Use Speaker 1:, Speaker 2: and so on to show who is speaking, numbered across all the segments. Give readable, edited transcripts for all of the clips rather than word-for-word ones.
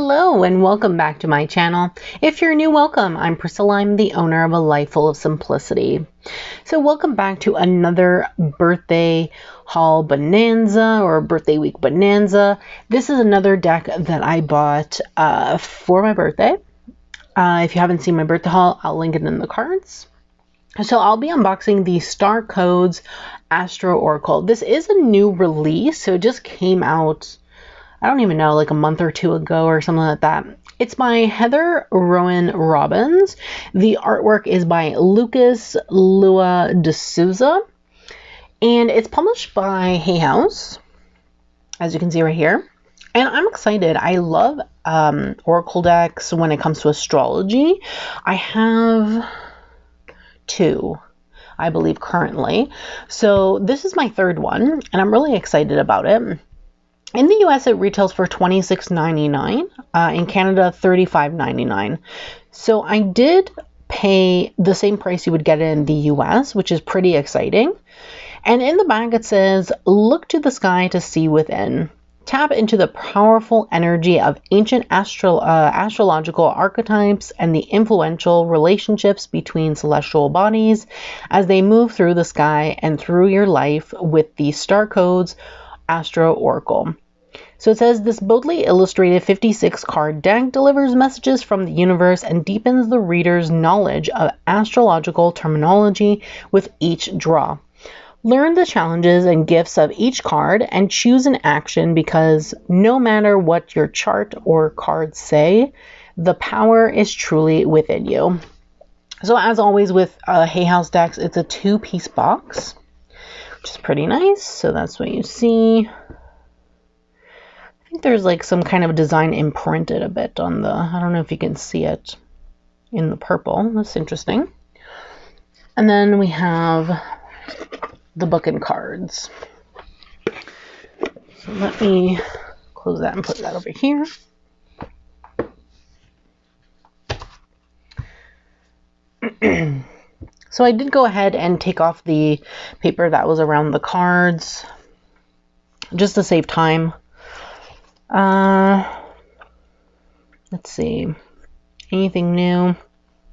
Speaker 1: Hello and welcome back to my channel. If you're new, welcome. I'm Priscilla. I'm the owner of A Life Full of Simplicity. So welcome back to another birthday haul bonanza or birthday week bonanza. This is another deck that I bought for my birthday. If you haven't seen my birthday haul, I'll link it in the cards. So I'll be unboxing the Starcodes Astro Oracle. This is a new release, so it just came out, I don't even know, like a month or two ago or something like that. It's by Heather Rowan Robbins. The artwork is by Lucas Lua de Souza. And it's published by Hay House, as you can see right here. And I'm excited. I love Oracle decks when it comes to astrology. I have two, I believe, currently. So this is my third one, and I'm really excited about it. In the US, it retails for $26.99. In Canada, $35.99. So I did pay the same price you would get in the US, which is pretty exciting. And in the back, it says, "Look to the sky to see within. Tap into the powerful energy of ancient astrological archetypes and the influential relationships between celestial bodies as they move through the sky and through your life with the Starcodes Astro Oracle." So it says, "This boldly illustrated 56 card deck delivers messages from the universe and deepens the reader's knowledge of astrological terminology with each draw. Learn the challenges and gifts of each card and choose an action, because no matter what your chart or cards say, the power is truly within you." So as always with Hay House decks, it's a 2-piece box, which is pretty nice. So that's what you see. I think there's like some kind of design imprinted a bit on the, I don't know if you can see it in the purple. That's interesting. And then we have the book and cards. So let me close that and put that over here. So I did go ahead and take off the paper that was around the cards just to save time. Let's see. Anything new?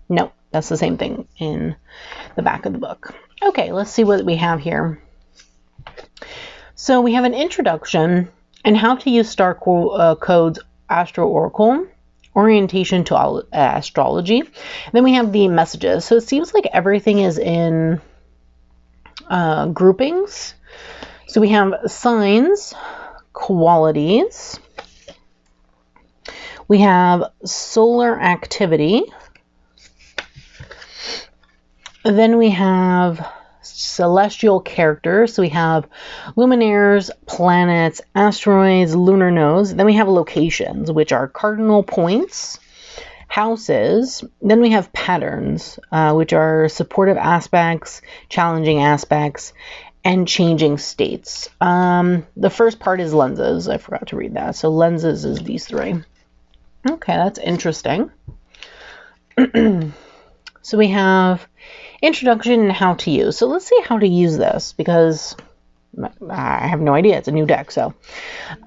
Speaker 1: No, that's the same thing in the back of the book. Okay, let's see what we have here. So we have an introduction and how to use Starcodes Astro Oracle, orientation to astrology. Then we have the messages. So it seems like everything is in groupings. So we have signs, qualities. We have solar activity. Then we have celestial characters. So we have luminaires, planets, asteroids, lunar nodes. Then we have locations, which are cardinal points, houses. Then we have patterns, which are supportive aspects, challenging aspects, and changing states. The first part is lenses. I forgot to read that. So lenses is these three. Okay, that's interesting. So we have introduction and how to use. So let's see how to use this, because I have no idea. It's a new deck. So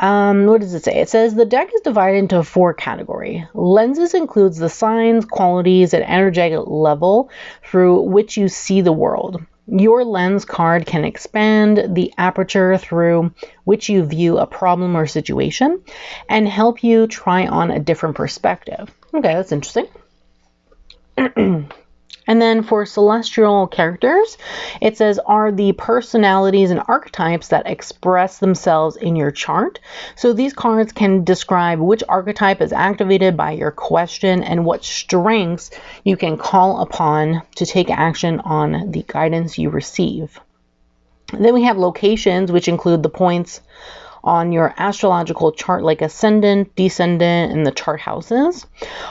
Speaker 1: what does it say? It says the deck is divided into 4 categories. Lenses includes the signs, qualities, and energetic level through which you see the world. Your lens card can expand the aperture through which you view a problem or situation and help you try on a different perspective. Okay, that's interesting. And then for celestial characters, it says are the personalities and archetypes that express themselves in your chart. So these cards can describe which archetype is activated by your question and what strengths you can call upon to take action on the guidance you receive. And then we have locations, which include the points on your astrological chart, like ascendant, descendant, and the chart houses,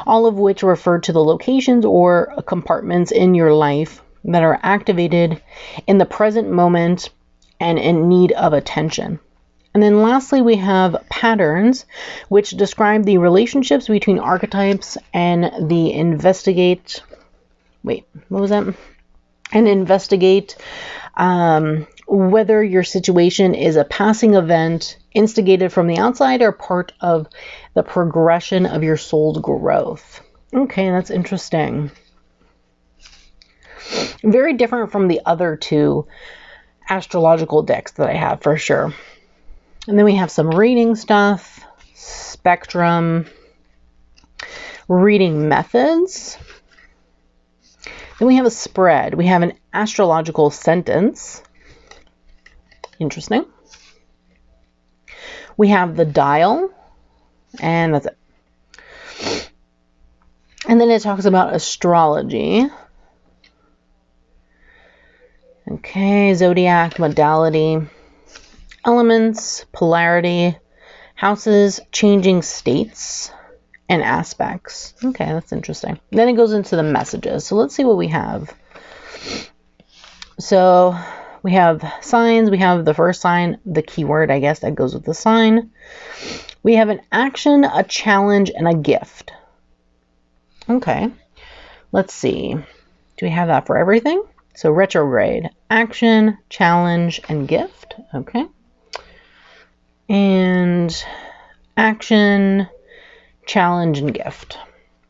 Speaker 1: all of which refer to the locations or compartments in your life that are activated in the present moment and in need of attention. And then lastly, we have patterns, which describe the relationships between archetypes and the investigate whether your situation is a passing event instigated from the outside or part of the progression of your soul's growth. Okay, that's interesting. Very different from the other two astrological decks that I have for sure. And then we have some reading stuff, spectrum, reading methods. Then we have a spread. We have an astrological sentence. Interesting. We have the dial, and that's it. And then it talks about astrology. Okay, zodiac, modality, elements, polarity, houses, changing states, and aspects. Okay, that's interesting. Then it goes into the messages. So let's see what we have. So we have signs. We have the first sign, the keyword, I guess, that goes with the sign. We have an action, a challenge, and a gift. Okay, let's see. Do we have that for everything? So retrograde, action, challenge, and gift. Okay. And action, challenge, and gift.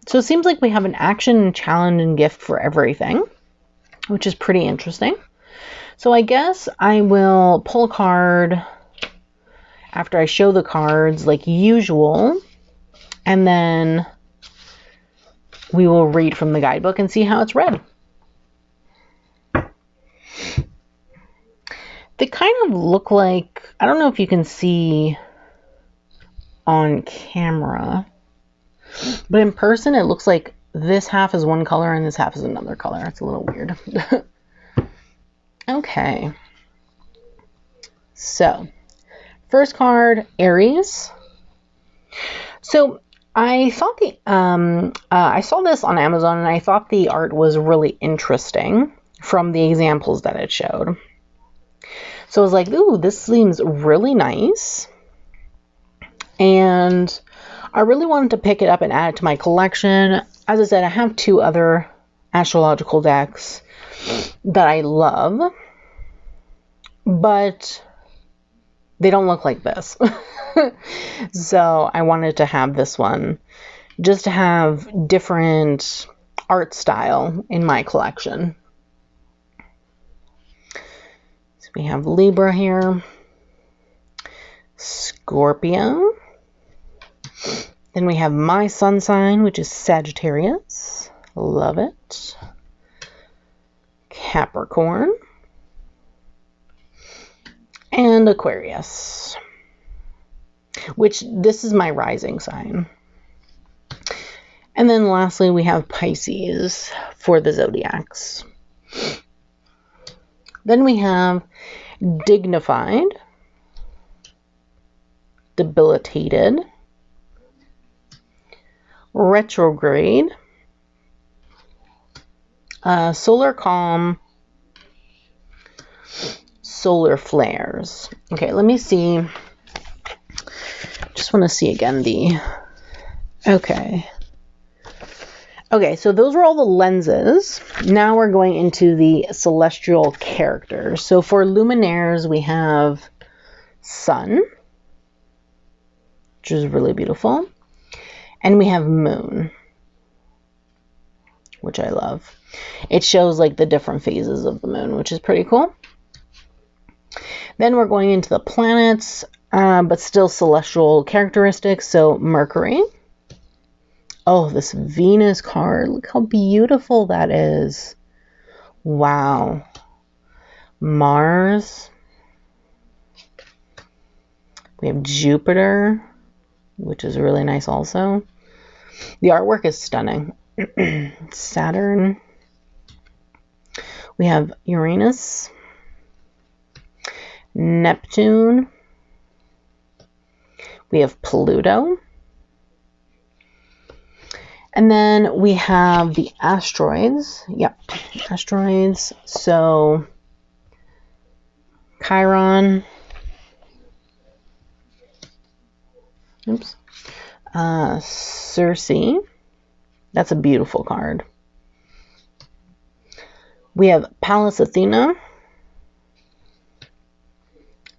Speaker 1: So it seems like we have an action, challenge, and gift for everything, which is pretty interesting. So I guess I will pull a card after I show the cards like usual, and then we will read from the guidebook and see how it's read. They kind of look like, I don't know if you can see on camera, but in person it looks like this half is one color and this half is another color. It's a little weird. Okay. So, first card, Aries. So, I thought I saw this on Amazon and I thought the art was really interesting from the examples that it showed. So I was like, ooh, this seems really nice. And I really wanted to pick it up and add it to my collection. As I said, I have two other astrological decks that I love, but they don't look like this. So I wanted to have this one just to have different art style in my collection. So we have Libra here, Scorpio. Then we have my sun sign, which is Sagittarius. Love it. Capricorn. And Aquarius, which this is my rising sign. And then lastly, we have Pisces for the zodiacs. Then we have dignified, debilitated, retrograde, solar calm, solar flares. Okay, let me see. Just want to see again the... Okay, so those were all the lenses. Now we're going into the celestial characters. So for luminaires, we have sun, which is really beautiful. And we have moon, which I love. It shows like the different phases of the moon, which is pretty cool. Then we're going into the planets, but still celestial characteristics. So Mercury. Oh, this Venus card. Look how beautiful that is. Wow. Mars. We have Jupiter, which is really nice also. The artwork is stunning. Saturn. We have Uranus. Neptune. We have Pluto. And then we have the asteroids. Yep, asteroids. So Chiron. Oops. Circe. That's a beautiful card. We have Pallas Athena.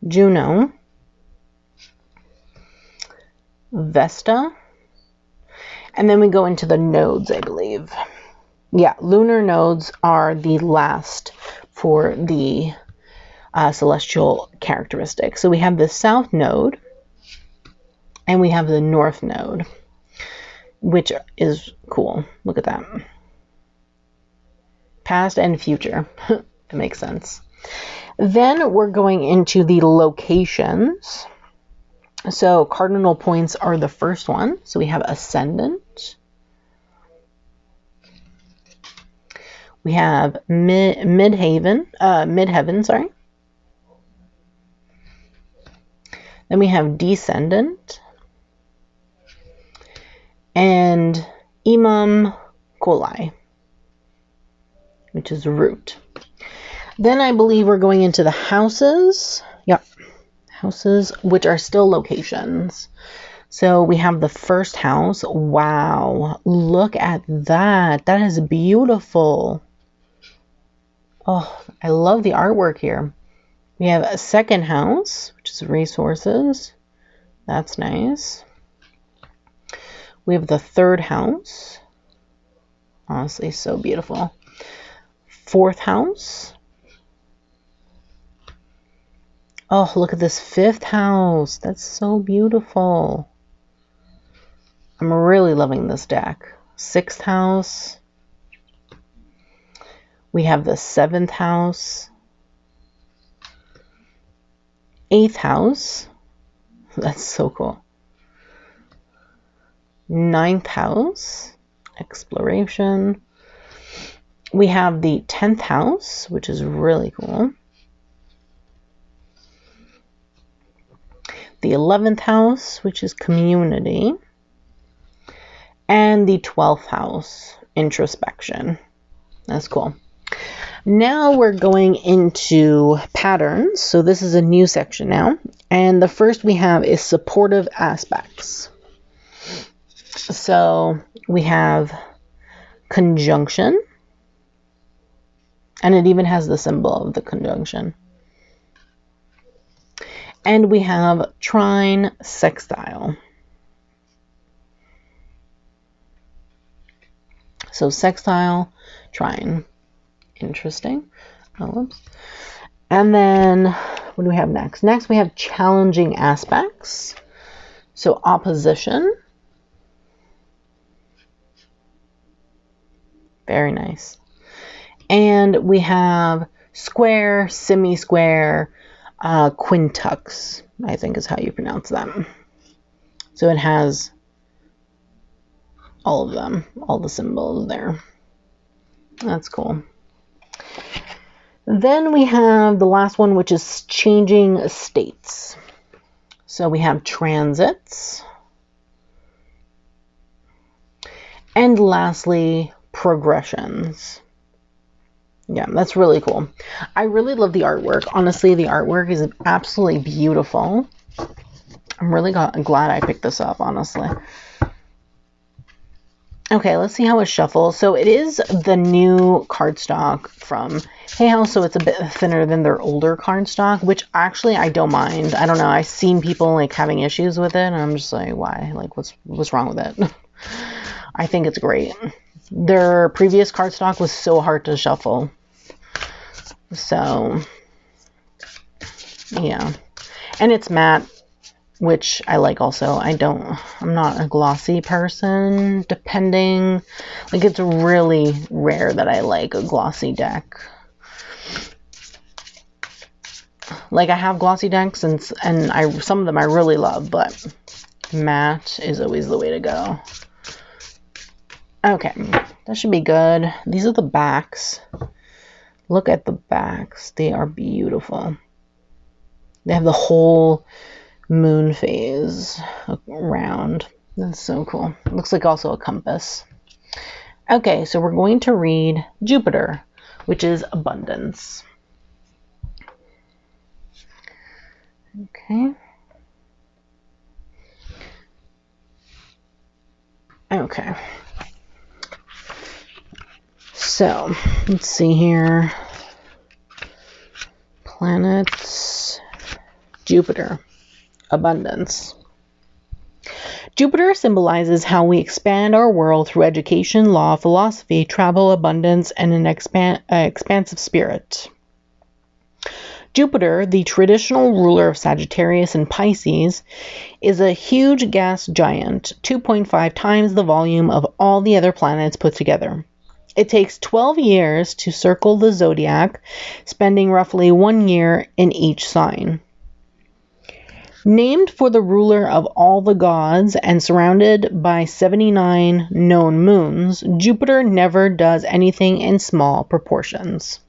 Speaker 1: Juno, Vesta, and then we go into the nodes, I believe. Yeah, lunar nodes are the last for the celestial characteristics. So we have the south node and we have the north node, which is cool. Look at that. Past and future. It makes sense. Then we're going into the locations. So cardinal points are the first one. So we have ascendant. We have midheaven, sorry. Then we have descendant and imam coli, which is root. Then I believe we're going into the houses. Yep, houses, which are still locations. So we have the first house. Wow, look at that. That is beautiful. Oh, I love the artwork here. We have a second house, which is resources. That's nice. We have the third house. Honestly, so beautiful. Fourth house. Oh, look at this fifth house. That's so beautiful. I'm really loving this deck. Sixth house. We have the seventh house. Eighth house. That's so cool. Ninth house. Exploration. We have the 10th house, which is really cool. The 11th house, which is community. And the 12th house, introspection. That's cool. Now we're going into patterns. So this is a new section now. And the first we have is supportive aspects. So we have conjunction. And it even has the symbol of the conjunction. And we have trine sextile. So sextile, trine. Interesting. Oh, whoops. And then what do we have next? Next we have challenging aspects. So opposition. Very nice. And we have square, semi-square, quintux, I think is how you pronounce them. So it has all of them, all the symbols there. That's cool. Then we have the last one, which is changing states. So we have transits. And lastly, progressions. Yeah, that's really cool. I really love the artwork. Honestly, the artwork is absolutely beautiful. I'm really glad I picked this up, honestly. Okay, let's see how it shuffles. So it is the new cardstock from Hay House, so it's a bit thinner than their older cardstock, which actually I don't mind. I don't know. I've seen people like having issues with it, and I'm just like, why? Like, what's wrong with it? I think it's great. Their previous cardstock was so hard to shuffle. So, yeah. And it's matte, which I like also. I'm not a glossy person, depending. Like, it's really rare that I like a glossy deck. Like, I have glossy decks, and some of them I really love, but matte is always the way to go. Okay, that should be good. These are the backs. Look at the backs. They are beautiful. They have the whole moon phase around. That's so cool. Looks like also a compass. Okay, so we're going to read Jupiter, which is abundance. Okay. Okay. So, let's see here. Planets. Jupiter, abundance. Jupiter symbolizes how we expand our world through education, law, philosophy, travel, abundance, and an expansive spirit. Jupiter, the traditional ruler of Sagittarius and Pisces, is a huge gas giant, 2.5 times the volume of all the other planets put together. It takes 12 years to circle the zodiac, spending roughly 1 year in each sign. Named for the ruler of all the gods and surrounded by 79 known moons, Jupiter never does anything in small proportions.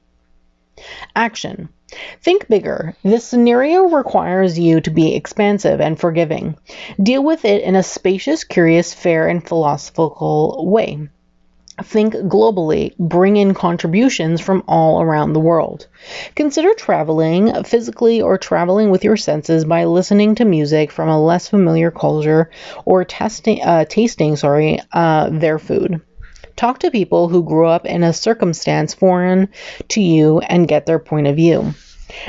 Speaker 1: Action. Think bigger. This scenario requires you to be expansive and forgiving. Deal with it in a spacious, curious, fair, and philosophical way. Think globally. Bring in contributions from all around the world. Consider traveling physically or traveling with your senses by listening to music from a less familiar culture or tasting their food. Talk to people who grew up in a circumstance foreign to you and get their point of view.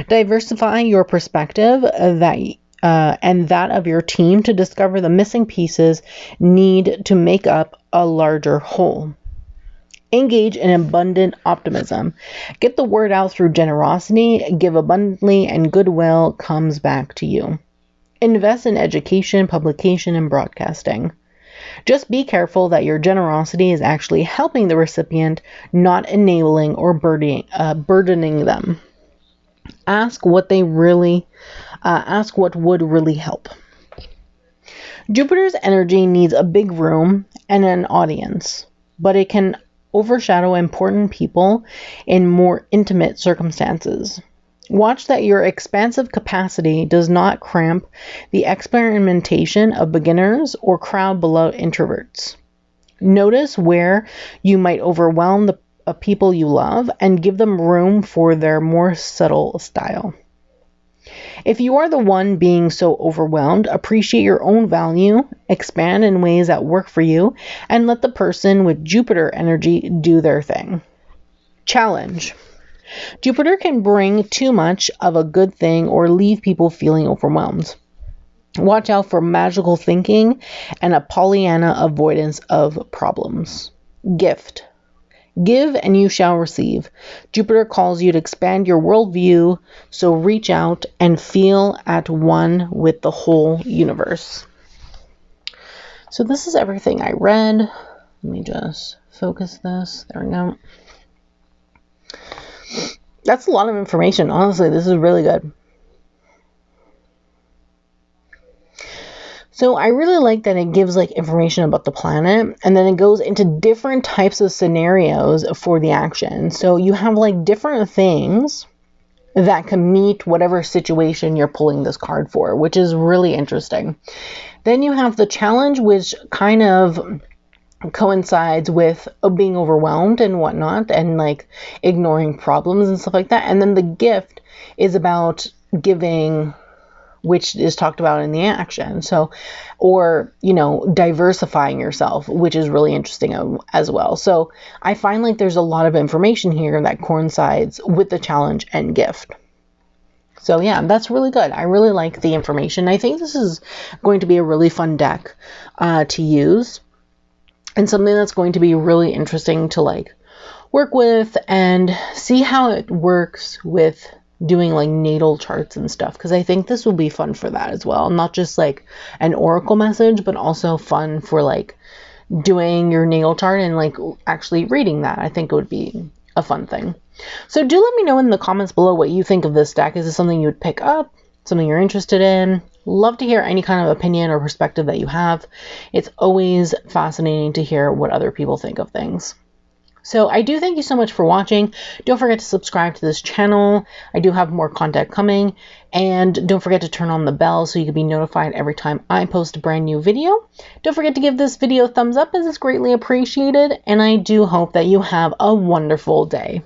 Speaker 1: Diversify your perspective and that of your team to discover the missing pieces need to make up a larger whole. Engage in abundant optimism. Get the word out through generosity, give abundantly, and goodwill comes back to you. Invest in education, publication, and broadcasting. Just be careful that your generosity is actually helping the recipient, not enabling or burdening them. Ask what would really help. Jupiter's energy needs a big room and an audience, but it can overshadow important people in more intimate circumstances. Watch that your expansive capacity does not cramp the experimentation of beginners or crowd below introverts. Notice where you might overwhelm the people you love and give them room for their more subtle style. If you are the one being so overwhelmed, appreciate your own value, expand in ways that work for you, and let the person with Jupiter energy do their thing. Challenge. Jupiter can bring too much of a good thing or leave people feeling overwhelmed. Watch out for magical thinking and a Pollyanna avoidance of problems. Gift. Give and you shall receive. Jupiter calls you to expand your worldview, so reach out and feel at one with the whole universe. So this is everything I read. Let me just focus this. There we go. That's a lot of information. Honestly, this is really good. So I really like that it gives like information about the planet, and then it goes into different types of scenarios for the action. So you have like different things that can meet whatever situation you're pulling this card for, which is really interesting. Then you have the challenge, which kind of coincides with being overwhelmed and whatnot, and like ignoring problems and stuff like that. And then the gift is about giving, which is talked about in the action. So, or, diversifying yourself, which is really interesting as well. So I find like there's a lot of information here that coincides with the challenge and gift. So yeah, that's really good. I really like the information. I think this is going to be a really fun deck to use, and something that's going to be really interesting to like work with and see how it works with doing like natal charts and stuff, because I think this will be fun for that as well. Not just like an oracle message, but also fun for like doing your natal chart and like actually reading that. I think it would be a fun thing. So do let me know in the comments below what you think of this deck. Is this something you would pick up? Something you're interested in? Love to hear any kind of opinion or perspective that you have. It's always fascinating to hear what other people think of things. So I do thank you so much for watching. Don't forget to subscribe to this channel. I do have more content coming. And don't forget to turn on the bell so you can be notified every time I post a brand new video. Don't forget to give this video a thumbs up, as it's greatly appreciated. And I do hope that you have a wonderful day.